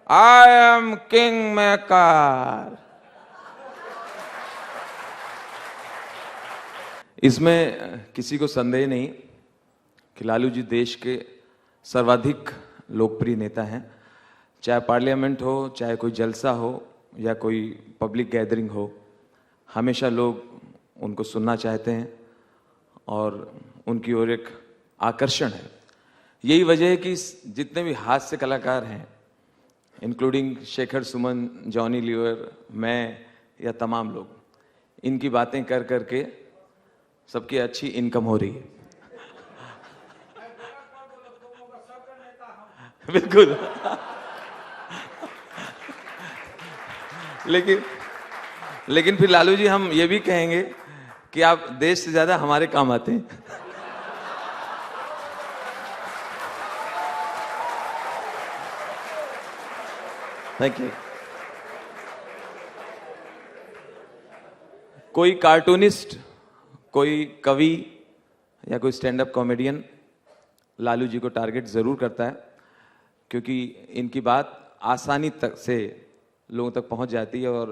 I am king maker. इसमें किसी को संदेह नहीं कि लालू जी देश के सर्वाधिक लोकप्रिय नेता हैं। चाहे पार्लियामेंट हो, चाहे कोई जलसा हो या कोई पब्लिक गैदरिंग हो, हमेशा लोग उनको सुनना चाहते हैं और उनकी ओर एक आकर्षण है। यही वजह है कि जितने भी हास्य कलाकार हैं, including Shekhar Suman, Johnny liver, मैं या तमाम लोग, इनकी बातें कर करके सबकी अच्छी इनकम हो रही है। बिल्कुल। लेकिन फिर लालू जी हम ये भी कहेंगे कि आप देश से ज्यादा हमारे काम आते हैं। Thank you. कोई कार्टूनिस्ट, कोई कवि या कोई stand up comedian Lalu ji को टारगेट जरूर करता है, क्योंकि इनकी बात आसानी तक से लोगों तक पहुंच जाती है और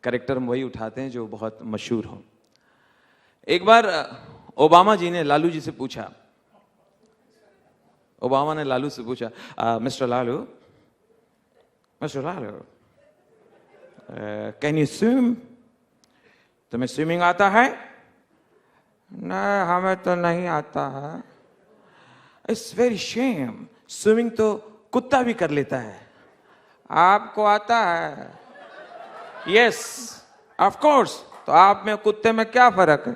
कैरेक्टर वही उठाते हैं जो बहुत मशहूर हो। एक बार ओबामा जी ने लालू जी से पूछा, ओबामा ने लालू से पूछा, mister Lalu, can you swim? तुम्हें स्विमिंग आता है? नहीं, हमें तो नहीं आता है। इट्स वेरी शेम, स्विमिंग तो कुत्ता भी कर लेता है, आपको आता है? Yes of course. तो आप में कुत्ते में क्या फर्क है?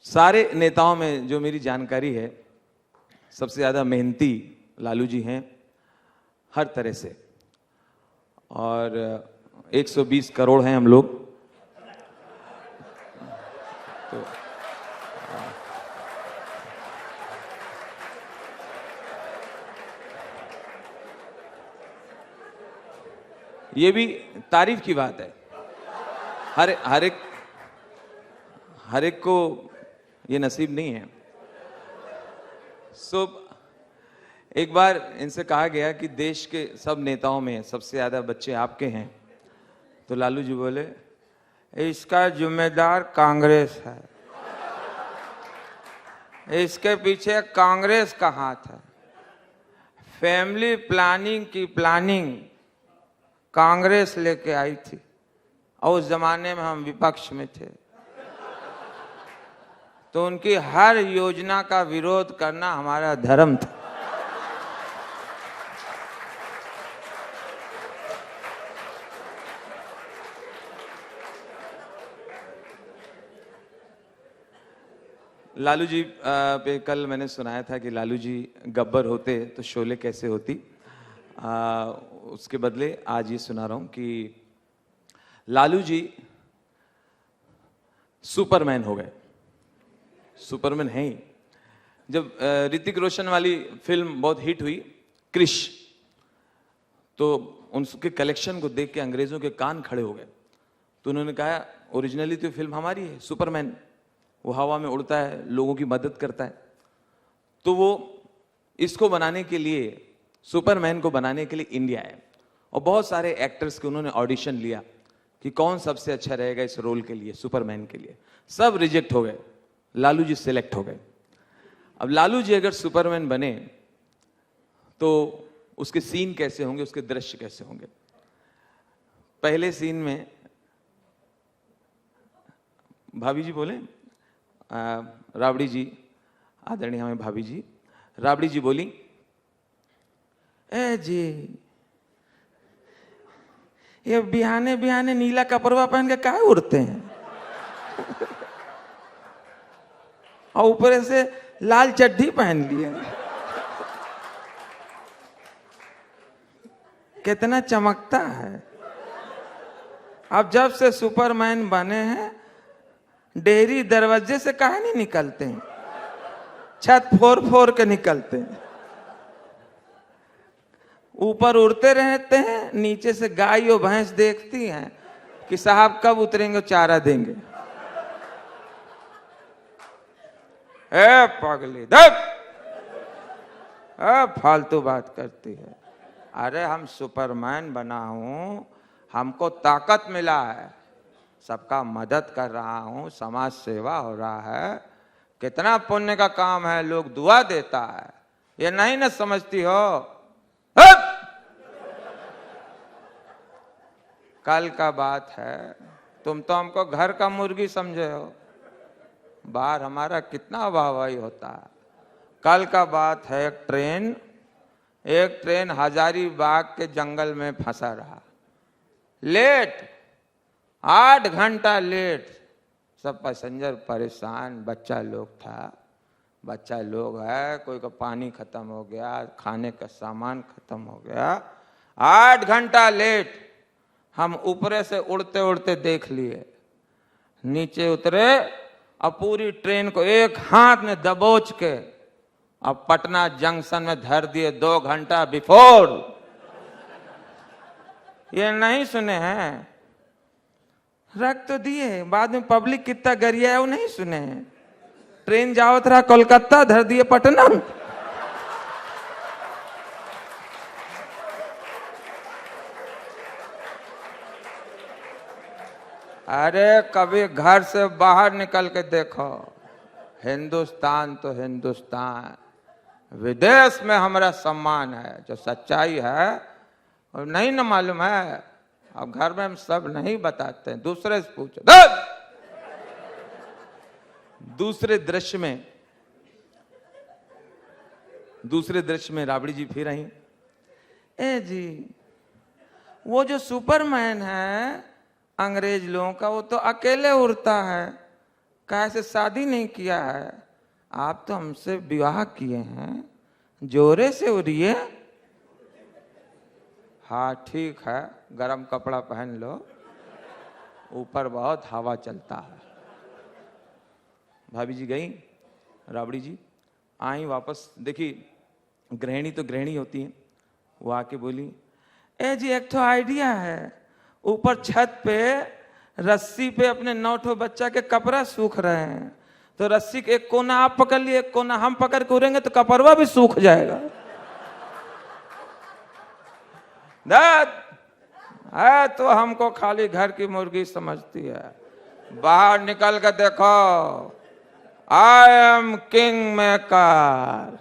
सारे नेताओं में जो मेरी जानकारी है, सबसे ज्यादा मेहनती लालू जी हैं हर तरह से। और 120 करोड़ हैं हम लोग, तो ये भी तारीफ की बात है। हर एक को ये नसीब नहीं है। एक बार इनसे कहा गया कि देश के सब नेताओं में सबसे ज्यादा बच्चे आपके हैं, तो लालू जी बोले, इसका जिम्मेदार कांग्रेस है, इसके पीछे कांग्रेस का हाथ है। फैमिली प्लानिंग की प्लानिंग कांग्रेस लेके आई थी और उस जमाने में हम विपक्ष में थे, तो उनकी हर योजना का विरोध करना हमारा धर्म था। लालू जी पे कल मैंने सुनाया था कि लालू जी गब्बर होते तो शोले कैसे होती। उसके बदले आज ये सुना रहा हूं कि लालू जी सुपरमैन हो गए। सुपरमैन है ही। जब ऋतिक रोशन वाली फिल्म बहुत हिट हुई, क्रिश, तो उनके कलेक्शन को देख के अंग्रेजों के कान खड़े हो गए। तो उन्होंने कहा, ओरिजिनली तो फिल्म हमारी है, सुपरमैन, वो हवा में उड़ता है, लोगों की मदद करता है। तो वो इसको बनाने के लिए, सुपरमैन को बनाने के लिए इंडिया आए और बहुत सारे एक्टर्स के उन्होंने ऑडिशन लिया कि कौन सबसे अच्छा रहेगा इस रोल के लिए, सुपरमैन के लिए। सब रिजेक्ट हो गए, लालू जी सिलेक्ट हो गए। अब लालू जी अगर सुपरमैन बने तो उसके सीन कैसे होंगे, उसके दृश्य कैसे होंगे। पहले सीन में भाभी जी बोले, राबड़ी जी, आदरणीय हमें भाभी जी, राबड़ी जी बोली, ए जी, ये बिहाने बिहाने नीला कपड़वा पहन के काहे उड़ते हैं और ऊपर से लाल चड्ढी पहन लिए, कितना चमकता है। अब जब से सुपरमैन बने हैं, डेयरी दरवाजे से काहे नहीं निकलते हैं, छत फोड़ फोड़ के निकलते हैं। ऊपर उड़ते रहते हैं, नीचे से गाय और भैंस देखती हैं कि साहब कब उतरेंगे चारा देंगे। ए पगली देख, फालतू बात करती है। अरे हम सुपरमैन बना हूं, हमको ताकत मिला है, सबका मदद कर रहा हूं, समाज सेवा हो रहा है, कितना पुण्य का काम है, लोग दुआ देता है, ये नहीं ना समझती हो। कल का बात है, तुम तो हमको घर का मुर्गी समझे हो, बाहर हमारा कितना वाहवाही होता है। कल का बात है, एक ट्रेन हजारीबाग के जंगल में फंसा रहा, लेट 8 घंटा लेट, सब पैसेंजर परेशान, बच्चा लोग था, बच्चा लोग है, कोई का पानी खत्म हो गया, खाने का सामान खत्म हो गया, 8 घंटा लेट। हम ऊपरे से उड़ते उड़ते देख लिए, नीचे उतरे और पूरी ट्रेन को एक हाथ में दबोच के अब पटना जंक्शन में धर दिए 2 घंटा बिफोर। ये नहीं सुने हैं, रख तो दिए, बाद में पब्लिक कितना गरिया है वो नहीं सुने हैं। ट्रेन जावत रहा कोलकाता, धर दिए पटना। अरे कभी घर से बाहर निकल के देखो, हिंदुस्तान तो हिंदुस्तान, विदेश में हमारा सम्मान है, जो सच्चाई है और नहीं ना मालूम है। अब घर में हम सब नहीं बताते हैं, दूसरे से पूछो। दूसरे दृश्य में राबड़ी जी फिर आई। ए जी, वो जो सुपरमैन है अंग्रेज लोगों का, वो तो अकेले उड़ता है, कैसे शादी नहीं किया है, आप तो हमसे विवाह किए हैं, जोरे से उड़िए। हाँ ठीक है, गरम कपड़ा पहन लो, ऊपर बहुत हवा चलता है। भाभी जी गई, राबड़ी जी आई वापस, देखी गृहिणी तो गृहिणी होती है, वो आके बोली, ए जी एक तो आइडिया है, ऊपर छत पे रस्सी पे अपने 9 बच्चा के कपड़ा सूख रहे हैं, तो रस्सी के एक कोना आप पकड़ लिए, एक कोना हम पकड़ के उड़ेंगे तो कपड़वा भी सूख जाएगा। है तो हमको खाली घर की मुर्गी समझती है, बाहर निकल कर देखो, आई एम किंग मेकर।